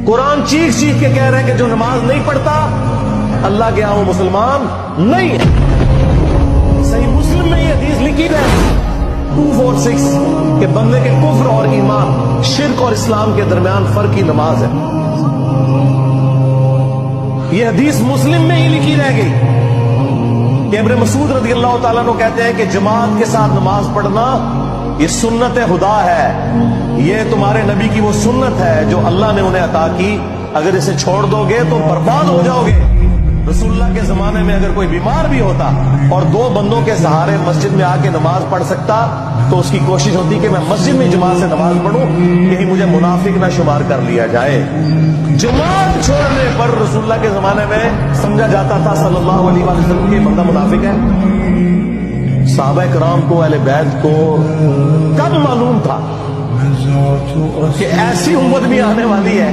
قرآن چیخ چیخ کے کہہ رہے ہیں کہ جو نماز نہیں پڑھتا اللہ کے ہاں مسلمان نہیں ہے۔ صحیح مسلم میں یہ حدیث لکھی ہے 246 کہ بندے کے کفر اور ایمان، شرک اور اسلام کے درمیان فرق کی نماز ہے۔ یہ حدیث مسلم میں ہی لکھی رہ گئی کہ ابن مسعود رضی اللہ تعالیٰ عنہ کہتے ہیں کہ جماعت کے ساتھ نماز پڑھنا یہ سنت خدا ہے، یہ تمہارے نبی کی وہ سنت ہے جو اللہ نے انہیں عطا کی، اگر اسے چھوڑ دو گے تو برباد ہو جاؤ گے۔ رسول اللہ کے زمانے میں اگر کوئی بیمار بھی ہوتا اور دو بندوں کے سہارے مسجد میں آ کے نماز پڑھ سکتا تو اس کی کوشش ہوتی کہ میں مسجد میں جماعت سے نماز پڑھوں، کہیں مجھے منافق نہ شمار کر لیا جائے۔ جماعت چھوڑنے پر رسول اللہ کے زمانے میں سمجھا جاتا تھا صلی اللہ علیہ وسلم کہ بندہ منافق ہے۔ صحابہ کرام کو، اہل بیت کو کب معلوم تھا کہ ایسی امت بھی آنے والی ہے